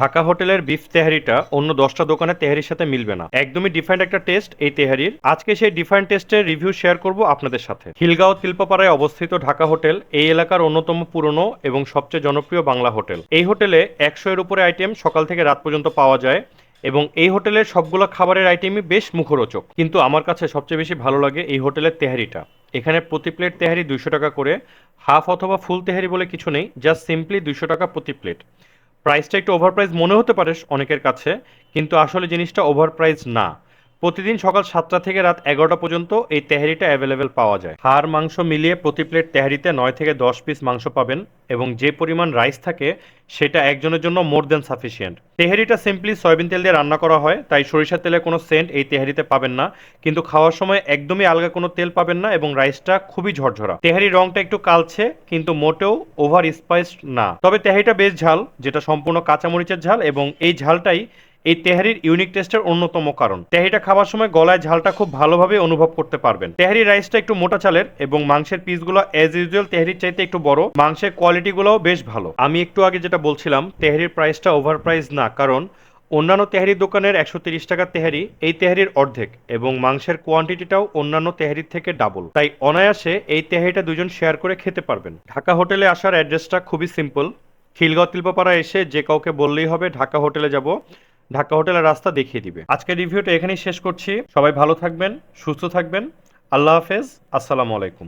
ঢাকা হোটেলের বিফ তেহারিটা অন্য 10টা দোকানের তেহারির সাথে মিলবে না। একদমই ডিফারেন্ট একটা টেস্ট এই তেহারির। আজকে সেই ডিফারেন্ট টেস্টের রিভিউ শেয়ার করব আপনাদের সাথে। খিলগাঁও তিলপাপাড়ায় অবস্থিত ঢাকা হোটেল এই এলাকার অন্যতম পুরনো এবং সবচেয়ে জনপ্রিয় বাংলা হোটেল। এই হোটেলে 100 এর উপরে আইটেম সকাল থেকে রাত পর্যন্ত পাওয়া যায় এবং এই হোটেলের সবগুলো খাবারের আইটেমই বেশ মুখরোচক। কিন্তু আমার কাছে সবচেয়ে বেশি ভালো লাগে এই হোটেলের তেহারিটা। এখানে প্রতি প্লেট তেহারি 200 টাকা করে। হাফ অথবা ফুল তেহারি বলে কিছু নেই, জাস্ট সিম্পলি 200 টাকা প্রতি প্লেট। প্রাইসটা একটু ওভারপ্রাইস মনে হতে পারে অনেকের কাছে, কিন্তু আসলে জিনিসটা ওভারপ্রাইস না। প্রতিদিন সকাল 7টা থেকে রাত 11টা পর্যন্ত এই তেহারিটা অ্যাভেলেবেল পাওয়া যায়। হাড় মাংস মিলিয়ে প্রতি প্লেট তেহারিতে 9 থেকে 10 পিস মাংস পাবেন এবং যে পরিমাণ রাইস থাকে সেটা একজনের জন্য মোর দেন সাফিসিয়েন্ট। তেহারিটা সিম্পলি সয়াবিন তেল দিয়ে রান্না করা হয়, তাই সরিষার তেলের কোনো সেন্ট এই তেহারিতে পাবেন না, কিন্তু খাওয়ার সময় একদমই আলগা কোনো তেল পাবেন না এবং রাইসটা খুবই ঝরঝরা। তেহারির রংটা একটু কালচে কিন্তু মোটেও ওভার স্পাইসড না। তবে তেহারিটা বেশ ঝাল, যেটা সম্পূর্ণ কাঁচামরিচের ঝাল, এবং এই ঝালটাই এই তেহারির ইউনিক টেস্টের অন্যতম কারণ। তেহারিটা খাবার সময় গলায় ঝালটা খুব ভালোভাবে অনুভব করতে পারবেন। তেহারির রাইসটা একটু মোটা চালের এবং মাংসের পিসগুলো অ্যাজ ইউজুয়াল তেহারির চাইতে একটু বড়। মাংসের কোয়ালিটিগুলোও বেশ ভালো। আমি একটু আগে যেটা বলছিলাম, তেহারির প্রাইসটা ওভার প্রাইস না, কারণ অন্যান্য তেহারির দোকানের 130 টাকার তেহারি এই তেহারির অর্ধেক এবং মাংসের কোয়ান্টিটিটাও অন্যান্য তেহারির থেকে ডাবল। তাই অনায়াসে এই তেহারিটা দুজন শেয়ার করে খেতে পারবেন। ঢাকা হোটেলে আসার অ্যাড্রেসটা খুবই সিম্পল। খিলগাঁও তিলপাপাড়া এসে যে কাউকে বললেই হবে ঢাকা হোটেলে যাব, ঢাকা হোটেলের রাস্তা দেখিয়ে দিবে। আজকের রিভিউটা এখানেই শেষ করছি। সবাই ভালো থাকবেন, সুস্থ থাকবেন। আল্লাহ হাফেজ। আসসালামু আলাইকুম।